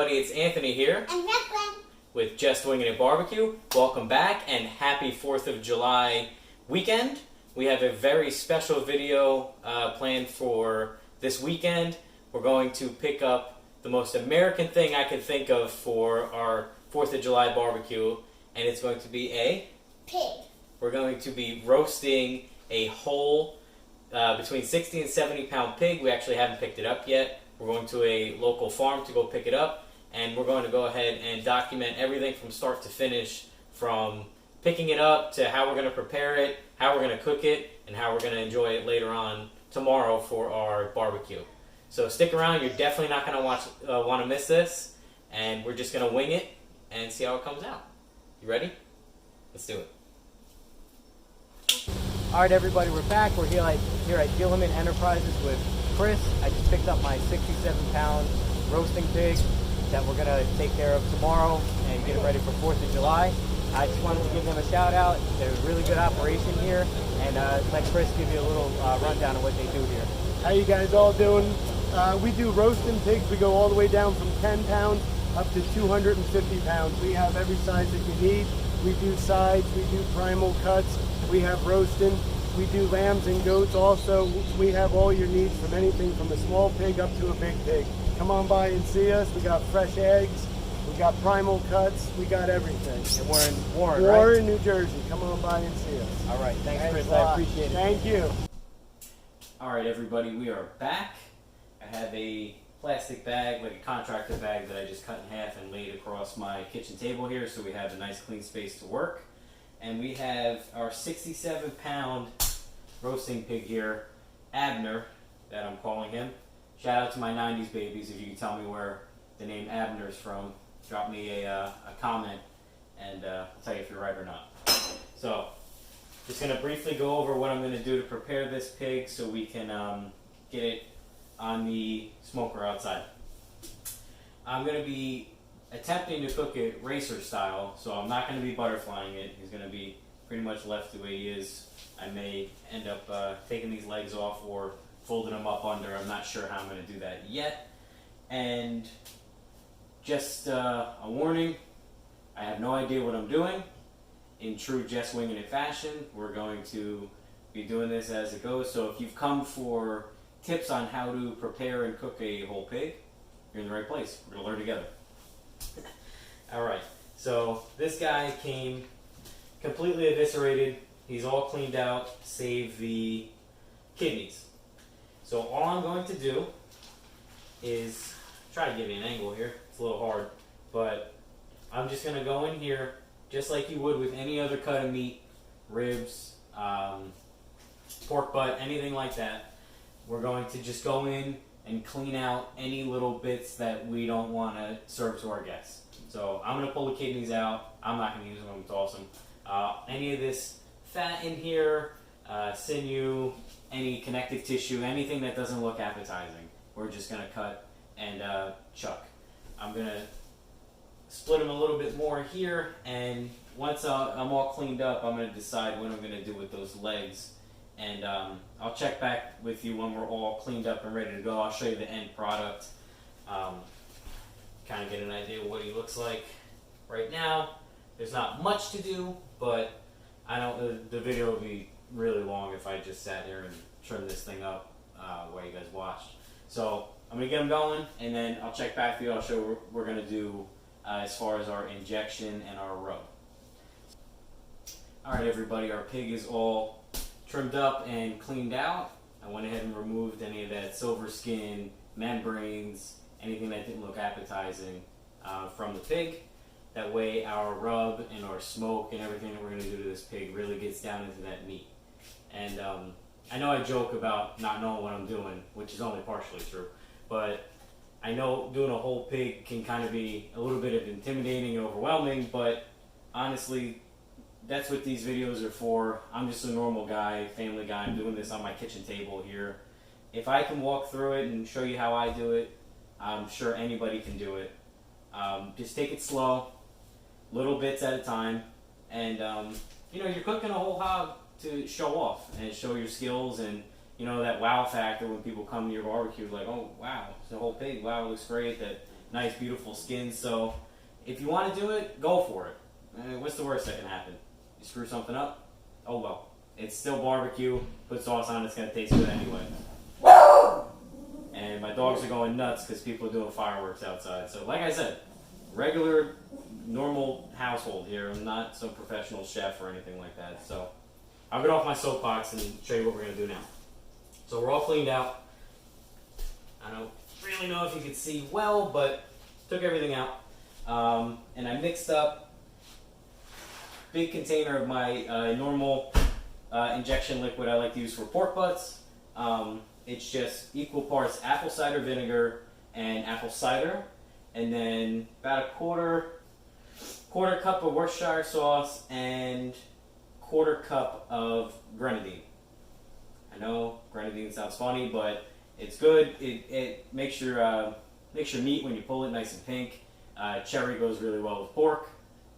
everybody, it's Anthony here. And Brooklyn. With Just Winging It Barbecue. Welcome back and happy 4th of July weekend. We have a very special video planned for this weekend. We're going to pick up the most American thing I could think of for our 4th of July barbecue, and it's going to be a pig. We're going to be roasting a whole between 60 and 70 pound pig. We actually haven't picked it up yet. We're going to a local farm to go pick it up, and we're going to go ahead and document everything from start to finish, from picking it up to how we're going to prepare it, how we're going to cook it, and how we're going to enjoy it later on tomorrow for our barbecue. So stick around. You're definitely not going to want to miss this, and we're just going to wing it and see how it comes out. You ready? Let's do it. All right, everybody, we're back. We're here at Gilliman Enterprises with Chris. I just picked up my 67-pound roasting pig that we're going to take care of tomorrow and get it ready for 4th of July. I just wanted to give them a shout out. They're a really good operation here, and let Chris give you a little rundown of what they do here. How you guys all doing? We do roasting pigs. We go all the way down from 10 pounds up to 250 pounds. We have every size that you need. We do sides, we do primal cuts, we have roasting, we do lambs and goats also. We have all your needs from anything from a small pig up to a big pig. Come on by and see us. We got fresh eggs, we got primal cuts, we got everything. And we're in Warren, Warren, New Jersey. Come on by and see us. All right, thanks Chris, a lot. I appreciate it. Thank you. All right, everybody, we are back. I have a plastic bag, like a contractor bag, that I just cut in half and laid across my kitchen table here, so we have a nice clean space to work. And we have our 67-pound roasting pig here, Abner, that I'm calling him. Shout out to my 90s babies. If you can tell me where the name Abner's from, drop me a comment, and I'll tell you if you're right or not. So, just going to briefly go over what I'm going to do to prepare this pig so we can get it on the smoker outside. I'm going to be attempting to cook it racer style, so I'm not going to be butterflying it. He's going to be pretty much left the way he is. I may end up taking these legs off or folding them up under. I'm not sure how I'm going to do that yet. And just a warning, I have no idea what I'm doing. In true Just Winging It fashion, we're going to be doing this as it goes. So if you've come for tips on how to prepare and cook a whole pig, you're in the right place. We're going to learn together. Alright, so this guy came completely eviscerated. He's all cleaned out, save the kidneys. So all I'm going to do is try to give you an angle here. It's a little hard, but I'm just going to go in here just like you would with any other cut of meat, ribs, pork butt, anything like that. We're going to just go in and clean out any little bits that we don't want to serve to our guests. So I'm going to pull the kidneys out. I'm not going to use them. I'm going to toss them. Any of this fat in here, sinew, any connective tissue, anything that doesn't look appetizing, we're just going to cut and chuck. I'm going to split them a little bit more here, and once I'm all cleaned up, I'm going to decide what I'm going to do with those legs. And I'll check back with you when we're all cleaned up and ready to go. I'll show you the end product. Kind of get an idea of what he looks like. Right now, there's not much to do, but I don't. The video would be really long if I just sat here and trimmed this thing up while you guys watched. So I'm gonna get them going, and then I'll check back with you. I'll show you what we're gonna do as far as our injection and our rub. All right, everybody, our pig is all trimmed up and cleaned out. I went ahead and removed any of that silver skin, membranes, anything that didn't look appetizing from the pig. That way our rub and our smoke and everything that we're going to do to this pig really gets down into that meat. And I know I joke about not knowing what I'm doing, which is only partially true, but I know doing a whole pig can kind of be a little bit of intimidating and overwhelming, but honestly, that's what these videos are for. I'm just a normal guy, family guy. I'm doing this on my kitchen table here. If I can walk through it and show you how I do it, I'm sure anybody can do it. Just take it slow, little bits at a time, and you're cooking a whole hog to show off and show your skills, and that wow factor when people come to your barbecue, like, oh wow, it's a whole pig, wow, it looks great. That nice, beautiful skin. So if you want to do it, go for it. What's the worst that can happen? You screw something up? Oh well. It's still barbecue. Put sauce on, it's going to taste good anyway. And my dogs are going nuts because people are doing fireworks outside. So like I said, regular, normal household here. I'm not some professional chef or anything like that. So I'll get off my soapbox and show you what we're going to do now. So we're all cleaned out. I don't really know if you can see well, but took everything out. And I mixed up big container of my normal injection liquid I like to use for pork butts. It's just equal parts apple cider vinegar and apple cider, and then about a quarter cup of Worcestershire sauce and quarter cup of grenadine. I know grenadine sounds funny, but it's good. It makes your meat when you pull it nice and pink. Cherry goes really well with pork,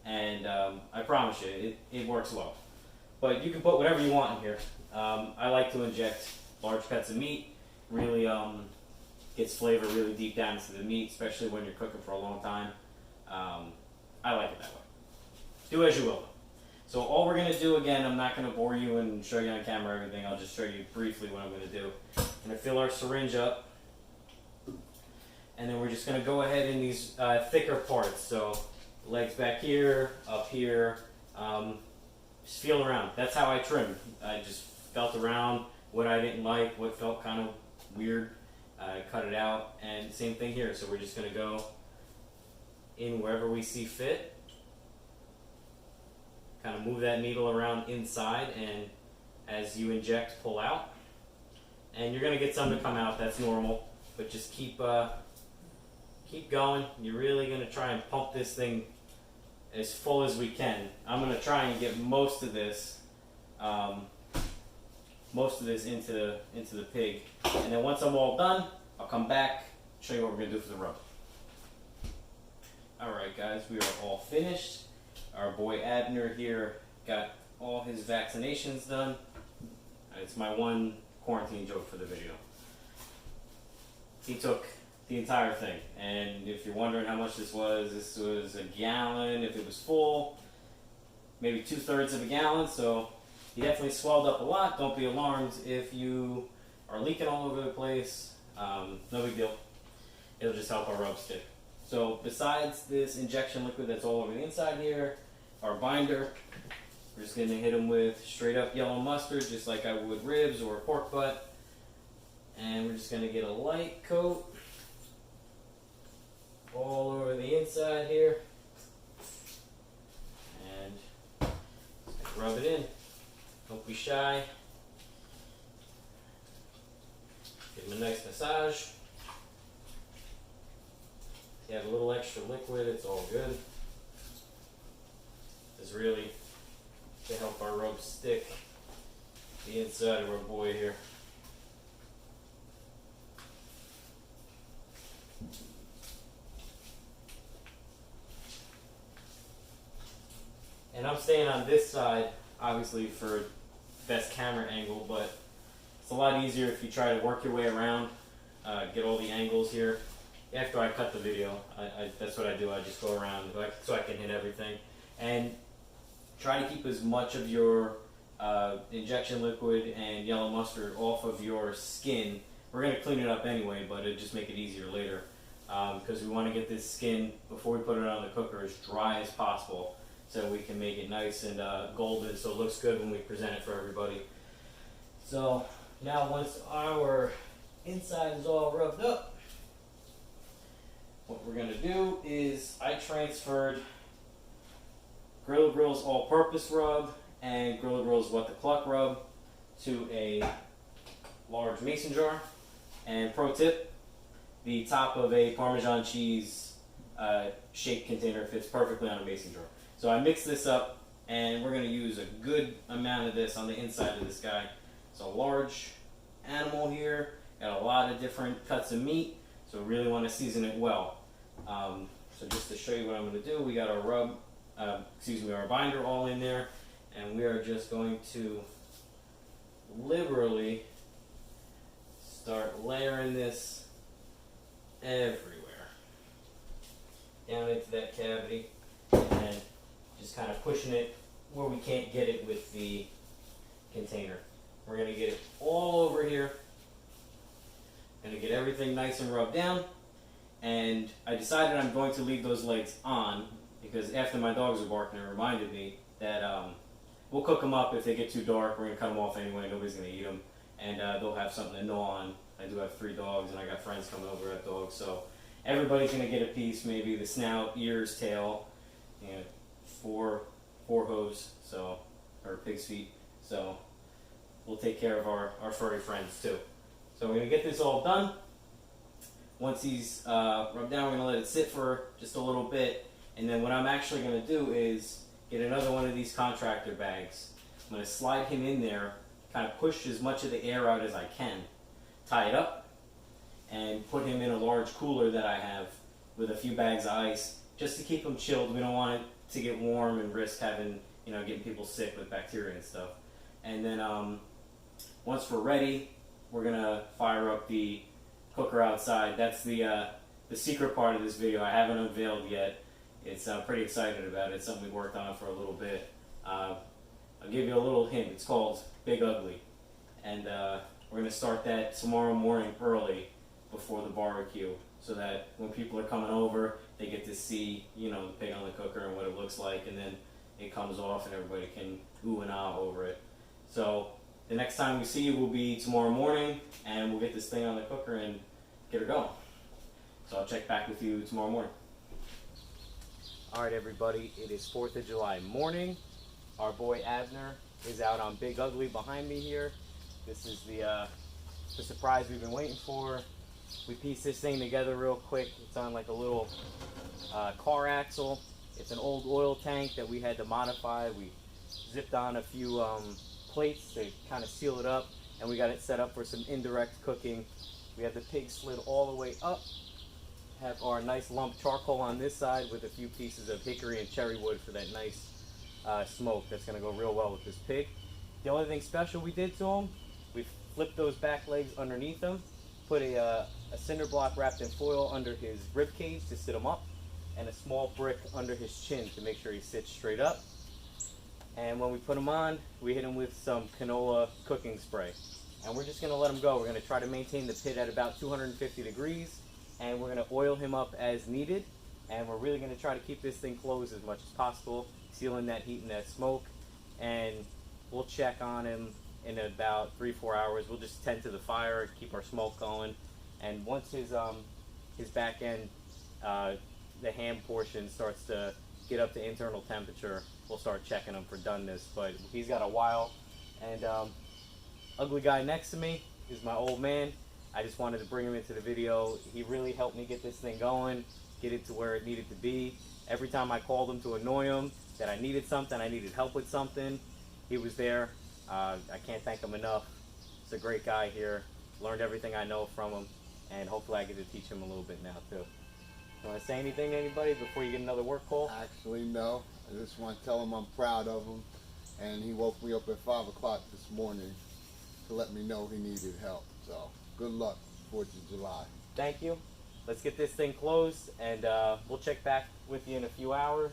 and I promise you, it works well. But you can put whatever you want in here. I like to inject large cuts of meat. Really gets flavor really deep down into the meat, especially when you're cooking for a long time. I like it that way. Do as you will. So all we're going to do, again, I'm not going to bore you and show you on camera everything. I'll just show you briefly what I'm going to do. I'm going to fill our syringe up. And then we're just going to go ahead in these thicker parts. So legs back here, up here. Just feel around. That's how I trim. I just felt around what I didn't like, what felt kind of weird. Cut it out. And same thing here. So we're just going to go in wherever we see fit. Kind of move that needle around inside, and as you inject, pull out. And you're going to get some to come out. That's normal. But just keep going. You're really going to try and pump this thing as full as we can. I'm going to try and get most of this into the pig. And then once I'm all done, I'll come back, show you what we're going to do for the rub. Alright guys, we are all finished. Our boy Abner here got all his vaccinations done. It's my one quarantine joke for the video. He took the entire thing, and if you're wondering how much this was a gallon if it was full, maybe 2/3 of a gallon, so he definitely swelled up a lot. Don't be alarmed if you are leaking all over the place. No big deal. It'll just help our rub stick. So besides this injection liquid that's all over the inside here, our binder, we're just going to hit them with straight up yellow mustard, just like I would ribs or a pork butt. And we're just going to get a light coat all over the inside here. And just rub it in. Don't be shy. Give them a nice massage. If you have a little extra liquid, it's all good. Is really to help our rub stick the inside of our boy here. And I'm staying on this side, obviously, for best camera angle, but it's a lot easier if you try to work your way around, get all the angles here. After I cut the video, that's what I do. I just go around so I can hit everything. And try to keep as much of your injection liquid and yellow mustard off of your skin. We're going to clean it up anyway, but it'll just make it easier later. Because we want to get this skin, before we put it on the cooker, as dry as possible, so we can make it nice and golden, so it looks good when we present it for everybody. So now once our inside is all rubbed up, what we're going to do is I transferred Grill Grill's all-purpose rub and Grill Grill's What the Cluck rub to a large mason jar. And pro tip, the top of a Parmesan cheese shake container fits perfectly on a mason jar. So I mixed this up, and we're going to use a good amount of this on the inside of this guy. It's a large animal here, got a lot of different cuts of meat, so we really want to season it well. So just to show you what I'm going to do, we got our our binder all in there, and we are just going to liberally start layering this everywhere. down into that cavity, and then just kind of pushing it where we can't get it with the container. We're going to get it all over here. Going to get everything nice and rubbed down. And I decided I'm going to leave those legs on because after my dogs were barking, it reminded me that we'll cook them up if they get too dark. We're going to cut them off anyway. Nobody's going to eat them. And they'll have something to gnaw on. I do have 3 dogs, and I got friends coming over at dogs. So everybody's going to get a piece, maybe the snout, ears, tail, you know, 4 hooves, so, or pig's feet. So we'll take care of our furry friends too. So we're going to get this all done. Once he's rubbed down, we're going to let it sit for just a little bit. And then what I'm actually going to do is get another one of these contractor bags. I'm going to slide him in there, kind of push as much of the air out as I can, tie it up, and put him in a large cooler that I have with a few bags of ice, just to keep him chilled. We don't want it to get warm and risk having, getting people sick with bacteria and stuff. And then once we're ready, we're going to fire up the cooker outside. That's the secret part of this video. I haven't unveiled yet. It's pretty excited about it. It's something we worked on for a little bit. I'll give you a little hint. It's called Big Ugly. And we're going to start that tomorrow morning early before the barbecue, so that when people are coming over, they get to see, the pig on the cooker and what it looks like, and then it comes off and everybody can ooh and ah over it. So the next time we see you will be tomorrow morning, and we'll get this thing on the cooker and get her going. So I'll check back with you tomorrow morning. All right, everybody, it is 4th of July morning. Our boy Abner is out on Big Ugly behind me here. This is the surprise we've been waiting for. We pieced this thing together real quick. It's on like a little car axle. It's an old oil tank that we had to modify. We zipped on a few plates to kind of seal it up, and we got it set up for some indirect cooking. We have the pig slid all the way up. Have our nice lump charcoal on this side with a few pieces of hickory and cherry wood for that nice smoke. That's going to go real well with this pig. The only thing special we did to him, we flipped those back legs underneath him, put a cinder block wrapped in foil under his rib cage to sit him up, and a small brick under his chin to make sure he sits straight up. And when we put him on, we hit him with some canola cooking spray. And we're just going to let him go. We're going to try to maintain the pit at about 250 degrees, and we're going to oil him up as needed. And we're really going to try to keep this thing closed as much as possible, sealing that heat and that smoke. And we'll check on him in about 3-4 hours. We'll just tend to the fire, keep our smoke going. And once his back end, the ham portion starts to get up to internal temperature, we'll start checking him for doneness. But he's got a while. And ugly guy next to me is my old man. I just wanted to bring him into the video. He really helped me get this thing going, get it to where it needed to be. Every time I called him to annoy him that I needed something, I needed help with something, he was there. I can't thank him enough. He's a great guy here. Learned everything I know from him, and hopefully I get to teach him a little bit now too. You want to say anything to anybody before you get another work call? Actually, no. I just want to tell him I'm proud of him, and he woke me up at 5 o'clock this morning to let me know he needed help. So good luck, 4th of July. Thank you. Let's get this thing closed, and we'll check back with you in a few hours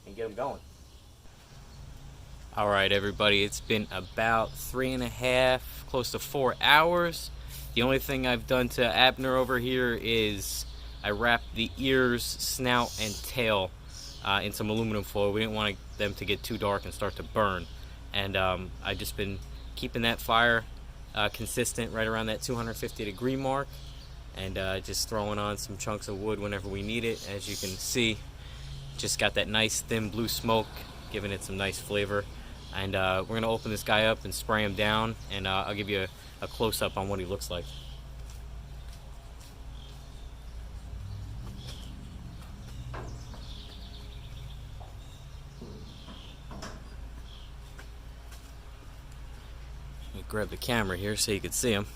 and get them going. All right, everybody, it's been about 3.5, close to 4 hours. The only thing I've done to Abner over here is I wrapped the ears, snout, and tail in some aluminum foil. We didn't want them to get too dark and start to burn. And I've just been keeping that fire consistent right around that 250 degree mark, and just throwing on some chunks of wood whenever we need it. As you can see, just got that nice thin blue smoke, giving it some nice flavor. And we're going to open this guy up and spray him down, and I'll give you a close-up on what he looks like. Let me grab the camera here so you can see him.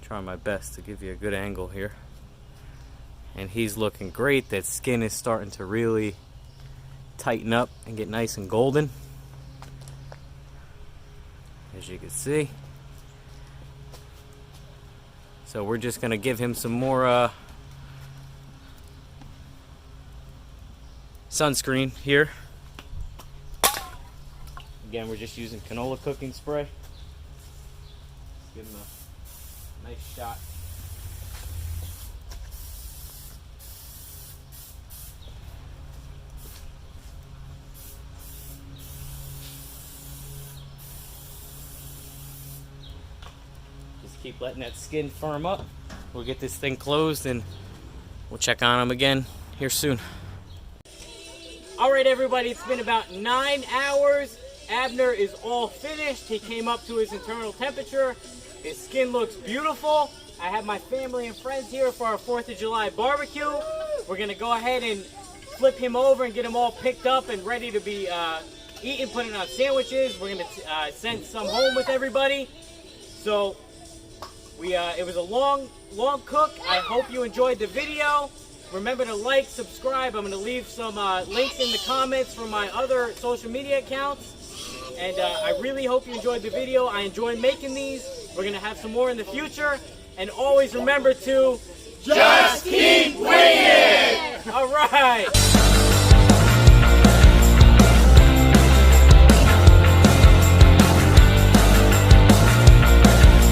Trying my best to give you a good angle here. And he's looking great. That skin is starting to really tighten up and get nice and golden. as you can see. So we're just gonna give him some more sunscreen here. Again, we're just using canola cooking spray. Give him a nice shot. Just keep letting that skin firm up. We'll get this thing closed and we'll check on him again here soon. Alright everybody, it's been about 9 hours. Abner is all finished. He came up to his internal temperature. His skin looks beautiful. I have my family and friends here for our 4th of July barbecue. We're going to go ahead and flip him over and get him all picked up and ready to be eaten, putting on sandwiches. We're going to send some home with everybody. So it was a long cook. I hope you enjoyed the video. Remember to like, subscribe. I'm going to leave some links in the comments for my other social media accounts. And I really hope you enjoyed the video. I enjoy making these. We're going to have some more in the future. And always remember to just keep winning!